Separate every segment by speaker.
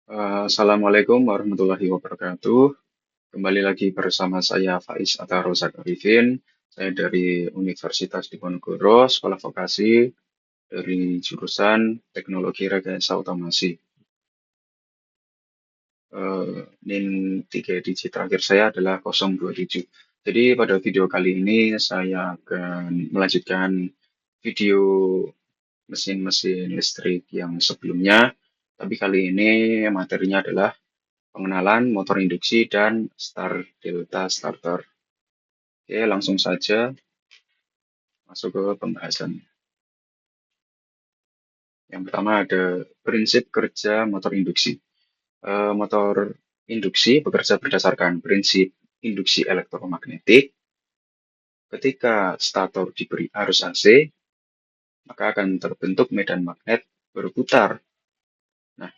Speaker 1: Assalamualaikum warahmatullahi wabarakatuh. Kembali lagi bersama saya Faiz Atta Rozak Arifin. Saya dari Universitas Diponegoro, Sekolah Vokasi dari jurusan Teknologi Rekayasa Otomasi. NIM 3 digit terakhir saya adalah 027. Jadi pada video kali ini saya akan melanjutkan video mesin-mesin listrik yang sebelumnya. Tapi kali ini materinya adalah pengenalan motor induksi dan delta starter. Oke, langsung saja masuk ke pembahasan. Yang pertama ada prinsip kerja motor induksi. Motor induksi bekerja berdasarkan prinsip induksi elektromagnetik. Ketika stator diberi arus AC, maka akan terbentuk medan magnet berputar. Nah,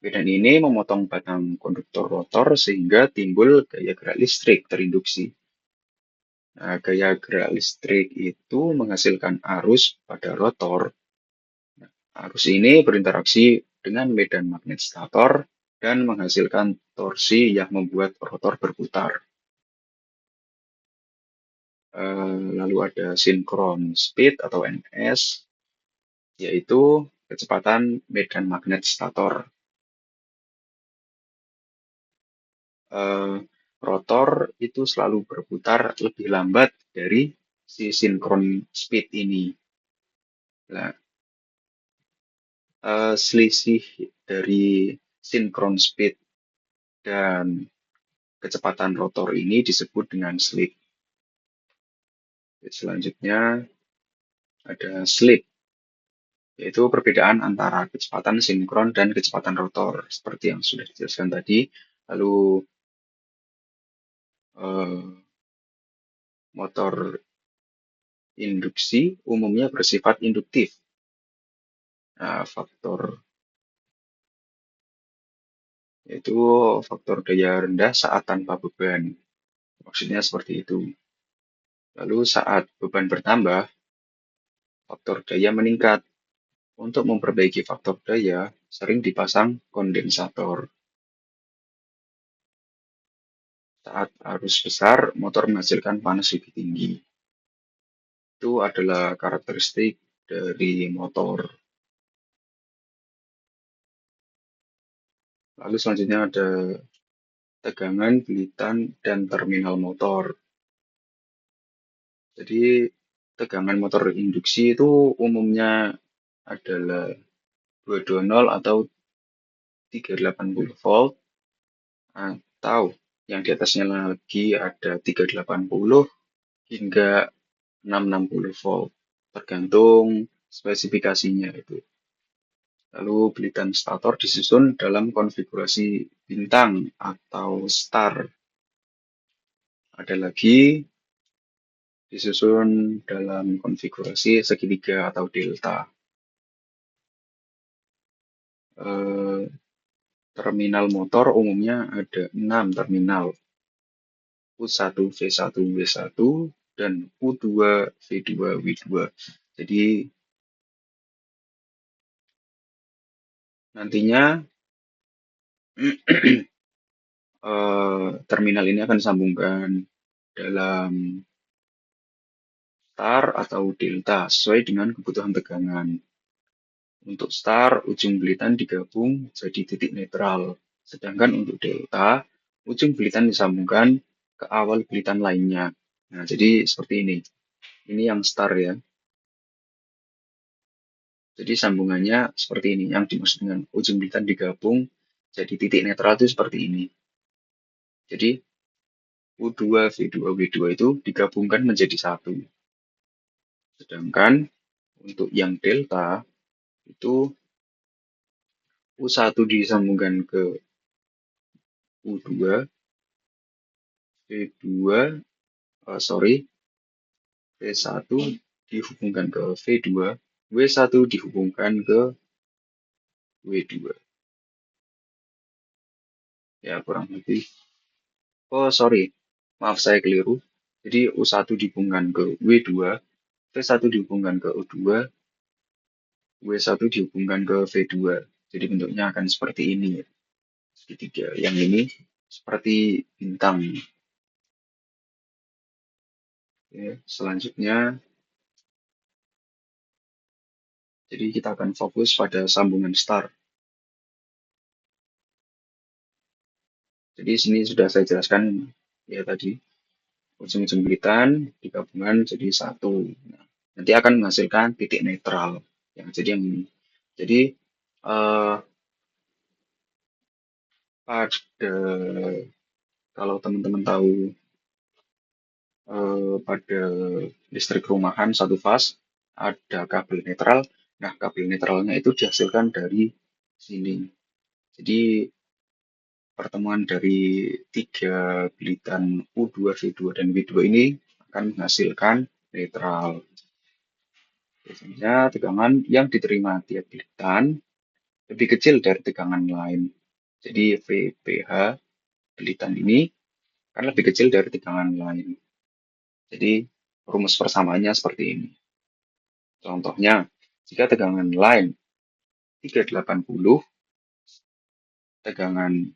Speaker 1: medan ini memotong batang konduktor rotor sehingga timbul gaya gerak listrik terinduksi. Nah, gaya gerak listrik itu menghasilkan arus pada rotor. Nah, arus ini berinteraksi dengan medan magnet stator dan menghasilkan torsi yang membuat rotor berputar. Lalu ada sinkron speed atau NS, yaitu kecepatan medan magnet stator. Rotor itu selalu berputar lebih lambat dari si sinkron speed ini. Nah, selisih dari sinkron speed dan kecepatan rotor ini disebut dengan slip. Selanjutnya ada slip, yaitu perbedaan antara kecepatan sinkron dan kecepatan rotor, seperti yang sudah dijelaskan tadi. Lalu motor induksi umumnya bersifat induktif. Nah, yaitu faktor daya rendah saat tanpa beban. Maksudnya seperti itu. Lalu saat beban bertambah, faktor daya meningkat. Untuk memperbaiki faktor daya, sering dipasang kondensator. Saat arus besar, motor menghasilkan panas lebih tinggi. Itu adalah karakteristik dari motor. Lalu selanjutnya ada tegangan, bilitan, dan terminal motor. Jadi tegangan motor induksi itu umumnya adalah 220 atau 380 volt, atau yang di atasnya lagi ada 380 hingga 660 volt, tergantung spesifikasinya itu. Lalu bilitan stator disusun dalam konfigurasi bintang atau star. Ada lagi disusun dalam konfigurasi segitiga atau delta. Terminal motor umumnya ada 6 terminal. U1, V1, W1, dan U2, V2, W2. Jadi nantinya terminal ini akan disambungkan dalam star atau delta sesuai dengan kebutuhan tegangan. Untuk star, ujung bilitan digabung jadi titik netral. Sedangkan untuk delta, ujung bilitan disambungkan ke awal bilitan lainnya. Nah, jadi seperti ini. Ini yang star ya. Jadi sambungannya seperti ini. Yang dimaksud dengan ujung bilitan digabung jadi titik netral itu seperti ini. Jadi U2, V2, W2 itu digabungkan menjadi satu. Sedangkan untuk yang delta itu U1 disambungkan ke U2, V2, V1 dihubungkan ke V2, W1 dihubungkan ke W2. Ya, kurang lebih. Maaf saya keliru. Jadi U1 dihubungkan ke W2, V1 dihubungkan ke U2, W1 dihubungkan ke V2. Jadi bentuknya akan seperti ini. segitiga yang ini seperti bintang. Oke, selanjutnya, jadi kita akan fokus pada sambungan star. Jadi sini sudah saya jelaskan ya tadi, ujung-ujung bilitan digabungan jadi satu. Nah, nanti akan menghasilkan titik netral. Yang jadi yang ini. Jadi eh, pada kalau teman-teman tahu pada listrik rumahan satu fase ada kabel netral. Nah, kabel netralnya itu dihasilkan dari sini. Jadi pertemuan dari tiga bilitan U2, V2, dan W2 ini akan menghasilkan netral. Biasanya tegangan yang diterima tiap bilitan lebih kecil dari tegangan lain. Jadi VPH bilitan ini kan lebih kecil dari tegangan lain. Jadi rumus persamaannya seperti ini. Contohnya, jika tegangan line 380, tegangan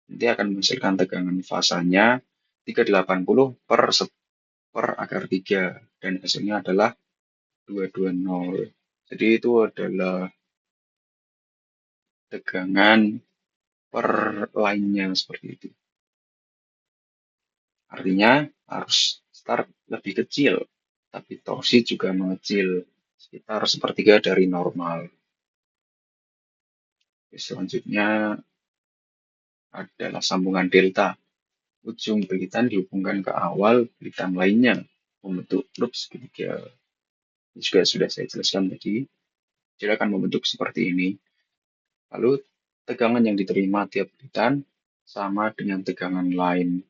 Speaker 1: nanti akan menghasilkan tegangan fasanya 380 per akar 3 dan hasilnya adalah 220. Jadi itu adalah tegangan per line-nya seperti itu. Artinya harus start lebih kecil, tapi torsi juga mengecil sekitar sepertiga dari normal. Selanjutnya adalah sambungan delta. Ujung bilitan dihubungkan ke awal bilitan lainnya membentuk loop segitiga. Ini juga sudah saya jelaskan tadi. Jadi akan membentuk seperti ini. Lalu tegangan yang diterima tiap bilitan sama dengan tegangan lain.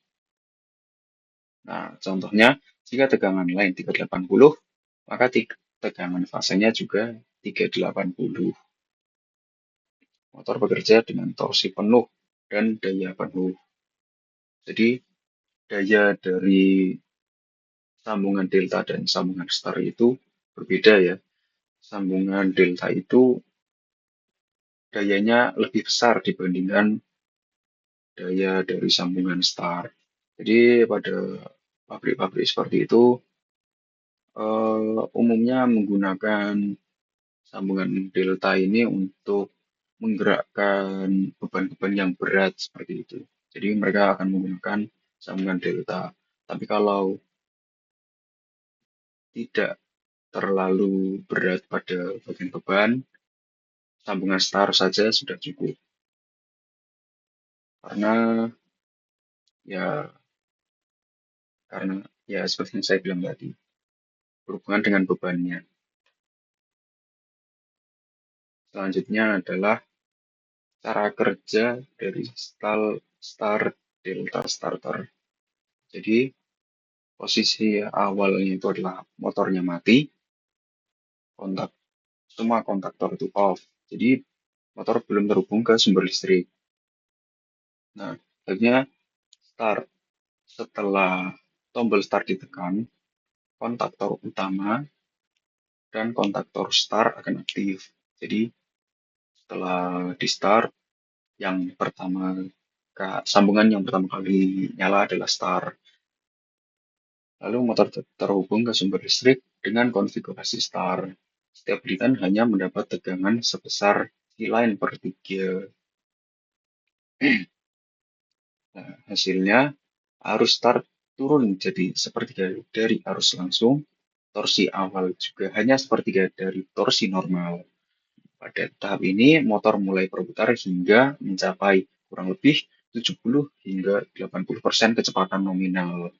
Speaker 1: Nah, contohnya jika tegangan lain 380, maka tegangan fasenya juga 380. Motor bekerja dengan torsi penuh dan daya penuh. Jadi daya dari sambungan delta dan sambungan star itu berbeda ya. Sambungan delta itu dayanya lebih besar dibandingkan daya dari sambungan star. Jadi pada pabrik-pabrik seperti itu umumnya menggunakan sambungan delta ini untuk menggerakkan beban-beban yang berat seperti itu. Jadi mereka akan menggunakan sambungan delta. Tapi kalau tidak terlalu berat pada bagian beban, sambungan star saja sudah cukup. Karena ya karena ya seperti yang saya bilang tadi, berhubungan dengan bebannya. Selanjutnya adalah cara kerja dari star delta starter. Jadi posisi awalnya itu adalah motornya mati, kontak semua kontaktor itu off. Jadi motor belum terhubung ke sumber listrik. Nah, akhirnya start. Setelah tombol start ditekan, kontaktor utama dan kontaktor start akan aktif. Jadi setelah di start, yang pertama sambungan yang pertama kali nyala adalah start. Lalu motor terhubung ke sumber listrik dengan konfigurasi start. Setiap bilitan hanya mendapat tegangan sebesar V-line per 3. Nah, hasilnya arus start turun jadi sepertiga dari arus langsung. Torsi awal juga hanya sepertiga dari torsi normal. Pada tahap ini, motor mulai berputar hingga mencapai kurang lebih 70 hingga 80% kecepatan nominal.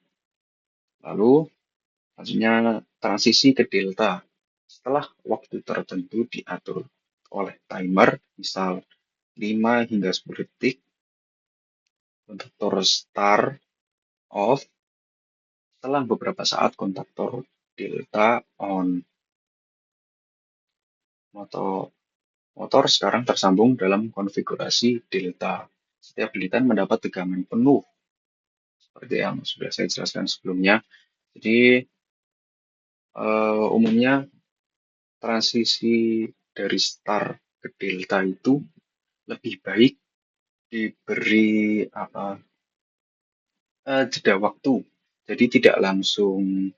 Speaker 1: Lalu, selanjutnya transisi ke delta. Setelah waktu tertentu diatur oleh timer, misal 5 hingga 10 detik, kontaktor start off. Setelah beberapa saat kontaktor delta on. Motor sekarang tersambung dalam konfigurasi delta. Setiap bilitan mendapat tegangan penuh, seperti yang sudah saya jelaskan sebelumnya. Jadi, umumnya transisi dari star ke delta itu lebih baik diberi apa jeda waktu. Jadi tidak langsung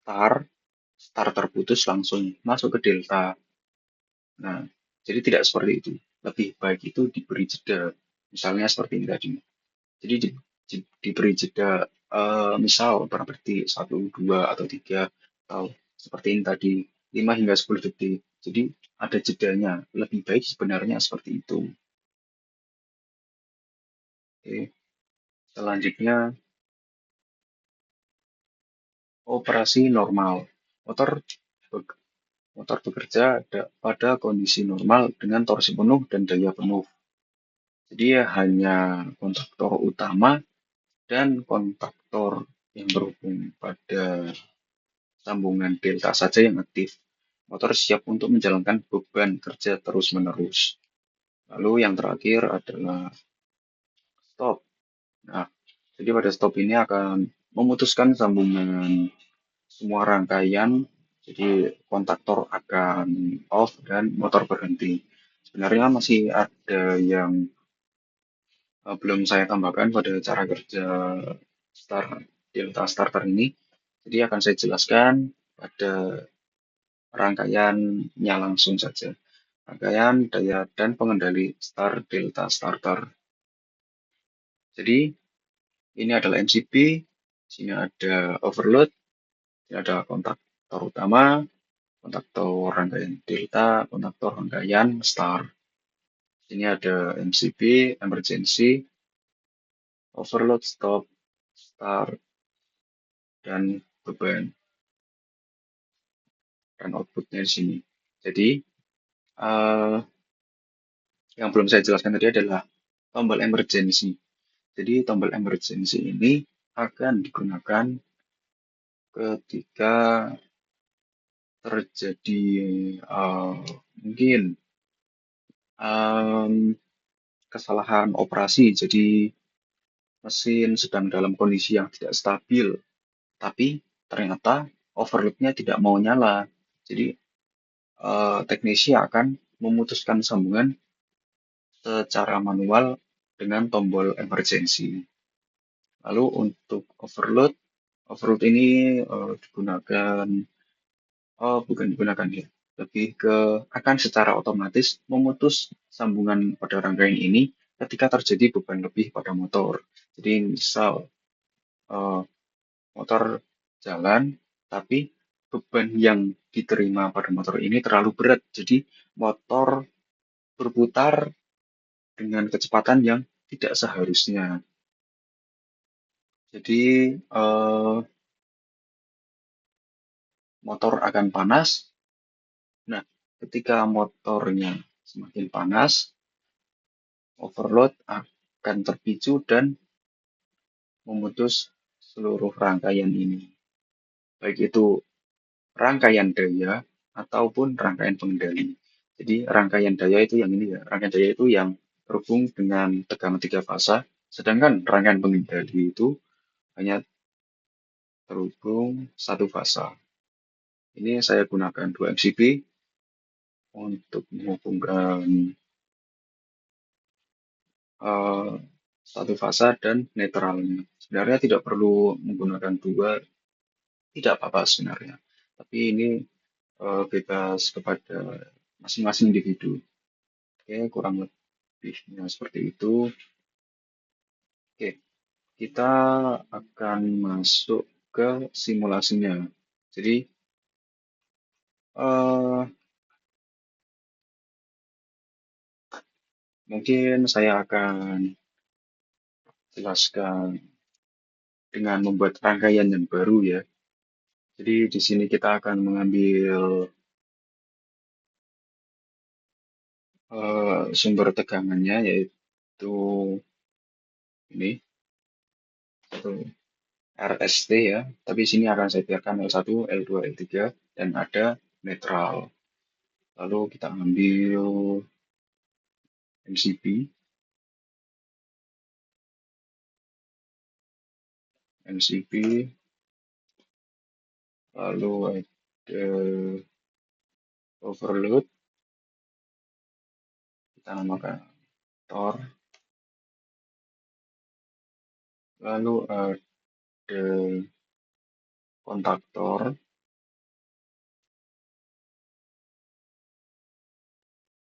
Speaker 1: start, start terputus langsung masuk ke delta. Nah, jadi tidak seperti itu. Lebih baik itu diberi jeda. Misalnya seperti ini tadi. Jadi diberi jeda, misal berapa detik, 1, 2, atau 3, atau seperti ini tadi, 5 hingga 10 detik. Jadi ada jedanya. Lebih baik sebenarnya seperti itu. Oke. Selanjutnya, operasi normal. Motor motor bekerja pada kondisi normal dengan torsi penuh dan daya penuh. Jadi ya hanya kontaktor utama dan kontaktor yang berhubung pada sambungan delta saja yang aktif. Motor siap untuk menjalankan beban kerja terus-menerus. Lalu yang terakhir adalah stop. Nah, jadi pada stop ini akan memutuskan sambungan semua rangkaian, jadi kontaktor akan off dan motor berhenti. Sebenarnya masih ada yang belum saya tambahkan pada cara kerja start delta starter ini. Jadi akan saya jelaskan pada rangkaiannya langsung saja. Rangkaian, daya, dan pengendali start delta starter. Jadi ini adalah MCB, sini ada overload, sini ada kontaktor utama, kontaktor rangkaian delta, kontaktor rangkaian start. Sini ada MCB, emergency, overload, stop, start, dan beban, dan outputnya di sini. Jadi, eh, yang belum saya jelaskan tadi adalah tombol emergency. Jadi, tombol emergency ini akan digunakan ketika terjadi mungkin em, kesalahan operasi. Jadi, mesin sedang dalam kondisi yang tidak stabil, tapi ternyata overload-nya tidak mau nyala. Jadi, teknisi akan memutuskan sambungan secara manual dengan tombol emergency. Lalu untuk overload, overload ini digunakan, oh bukan digunakan ya, lebih ke akan secara otomatis memutus sambungan pada rangkaian ini ketika terjadi beban lebih pada motor. Jadi misal eh, motor jalan, tapi beban yang diterima pada motor ini terlalu berat, jadi motor berputar dengan kecepatan yang tidak seharusnya. Jadi motor akan panas. Nah, ketika motornya semakin panas, overload akan terpicu dan memutus seluruh rangkaian ini. Baik itu rangkaian daya ataupun rangkaian pengendali. Jadi rangkaian daya itu yang ini ya, rangkaian daya itu yang terhubung dengan tegangan 3 fasa, sedangkan rangkaian pengendali itu hanya terhubung 1 fasa. Ini saya gunakan 2 MCB untuk menghubungkan 1 fasa dan netralnya. Sebenarnya tidak perlu menggunakan 2, tidak apa-apa sebenarnya. Tapi ini bebas kepada masing-masing individu. Oke, kurang lebihnya seperti itu. Oke, kita akan masuk ke simulasinya. Jadi, eh, mungkin saya akan jelaskan dengan membuat rangkaian yang baru ya. Jadi di sini kita akan mengambil sumber tegangannya yaitu ini atau RST ya. Tapi sini akan saya biarkan L1, L2, L3 dan ada netral. Lalu kita ambil MCB, MCB, lalu ada overload, kita namakan lalu ada kontaktor.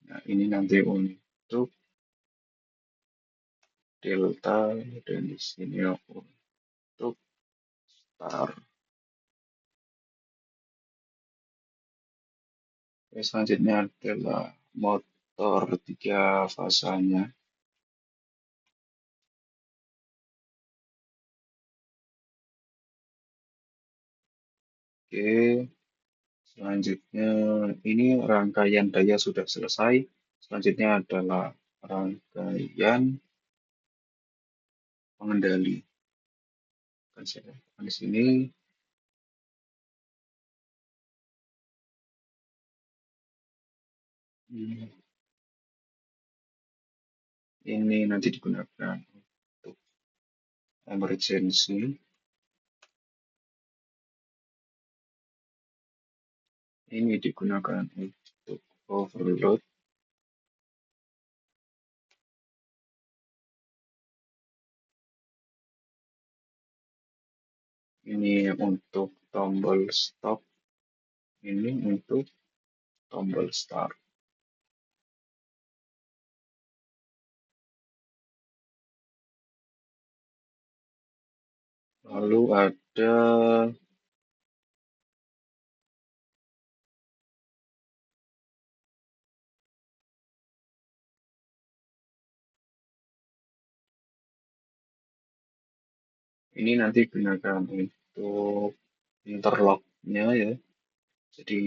Speaker 1: Nah, ini nanti untuk delta dan di sini untuk star. Oke, selanjutnya adalah motor tiga fasanya. Oke, selanjutnya ini rangkaian daya sudah selesai. Selanjutnya adalah rangkaian pengendali. Kan saya di sini hmm, ini nanti digunakan untuk emergency. Ini digunakan untuk overload. Ini untuk tombol stop. Ini untuk tombol start. Lalu ada ini nanti gunakan untuk interlocknya ya. Jadi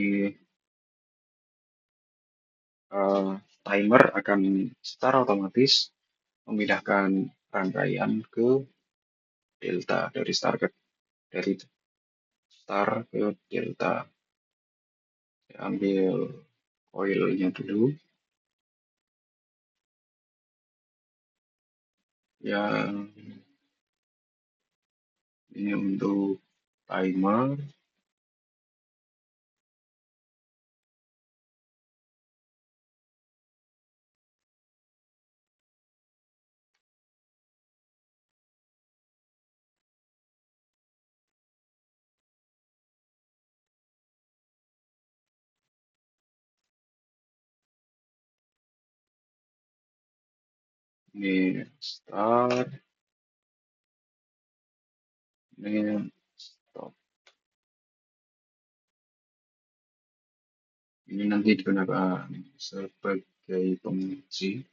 Speaker 1: timer akan secara otomatis memindahkan rangkaian ke delta dari star ke delta. Saya ambil koilnya dulu. Yang ini untuk timer. Ini start. Ini stop. Ini nanti digunakan sebagai pengunci.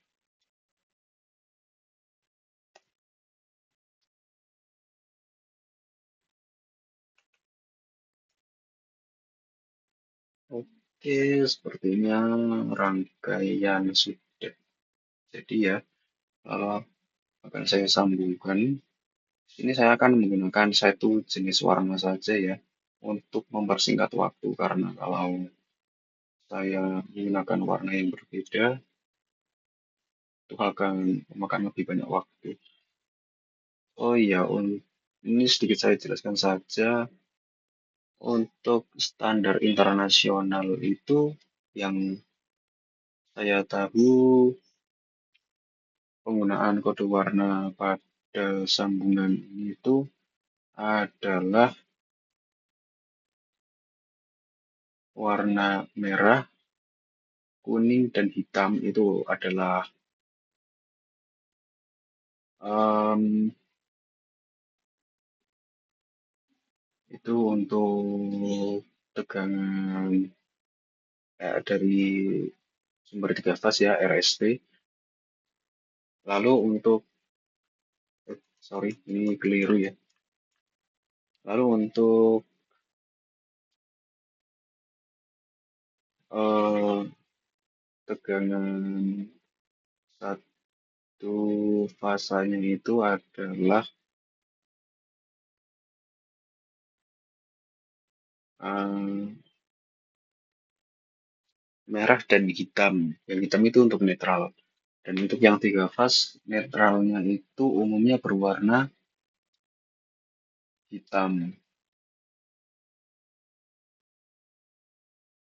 Speaker 1: Oke, sepertinya rangkaian sudah. Jadi ya, eh, akan saya sambungkan. Ini saya akan menggunakan satu jenis warna saja ya, untuk mempersingkat waktu. Karena kalau saya menggunakan warna yang berbeda, itu akan memakan lebih banyak waktu. Oh iya, ini sedikit saya jelaskan saja. Untuk standar internasional itu yang saya tahu penggunaan kode warna pada sambungan itu adalah warna merah, kuning, dan hitam itu adalah em, itu untuk tegangan dari sumber tiga fase ya RST. Lalu untuk sorry ini keliru ya. Lalu untuk eh, tegangan satu fasanya itu adalah em, merah dan hitam. Yang hitam itu untuk netral. Dan untuk yang tiga fase, netralnya itu umumnya berwarna hitam.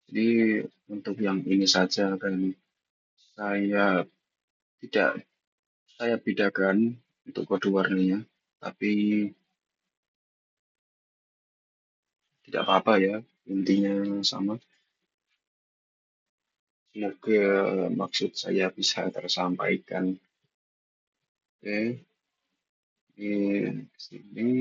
Speaker 1: Jadi untuk yang ini saja kan saya tidak saya bedakan untuk kode warnanya, tapi tidak apa-apa ya, intinya sama. Semoga maksud saya bisa tersampaikan. Oke, ini sini.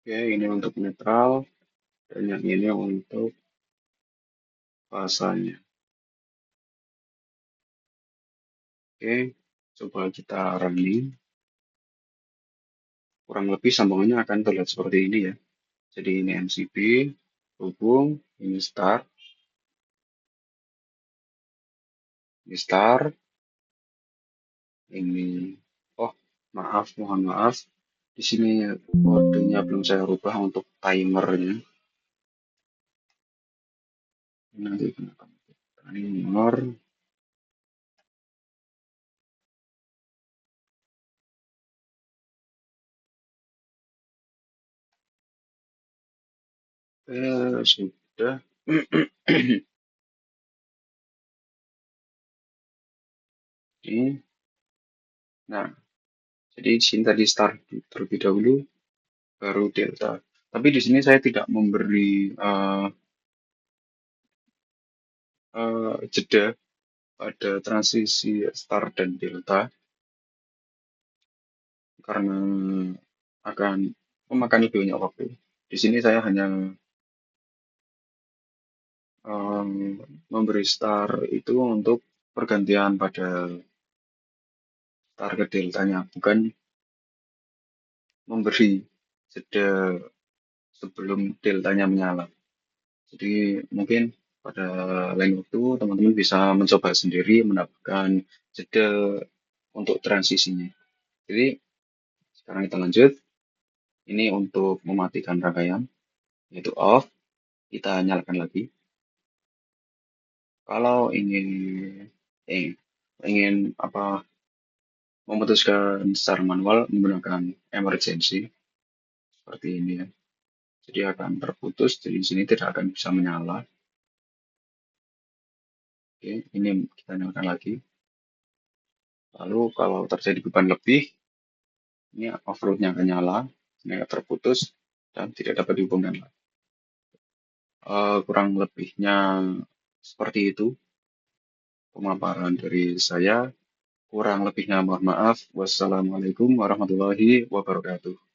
Speaker 1: Oke, ini untuk netral dan yang ini untuk bahasanya. Oke, coba kita running. Kurang lebih sambungannya akan terlihat seperti ini ya. Jadi ini MCP, hubung, ini start, ini, oh maaf, mohon maaf. Di sini kodenya belum saya rubah untuk timernya. Nanti kenapa? Timer, sudah. Ini, nah, jadi di sini tadi start terlebih dahulu, baru delta. Tapi di sini saya tidak memberi jeda pada transisi start dan delta karena akan memakan lebih banyak waktu. Di sini saya hanya em, memberi start itu untuk pergantian pada start ke deltanya, bukan memberi jeda sebelum deltanya menyala. Jadi mungkin pada lain waktu teman-teman bisa mencoba sendiri mendapatkan jeda untuk transisinya. Jadi sekarang kita lanjut. Ini untuk mematikan rangkaian, yaitu off. Kita nyalakan lagi. Kalau eh, ingin apa memutuskan secara manual menggunakan emergency seperti ini ya. Jadi akan terputus, jadi di sini tidak akan bisa menyala. Oke, ini kita nyalakan lagi. Lalu kalau terjadi beban lebih, ini offload-nya akan nyala, ini akan terputus dan tidak dapat dihubungkan lagi. Kurang lebihnya seperti itu pemaparan dari saya. Kurang lebihnya mohon maaf. Wassalamualaikum warahmatullahi wabarakatuh.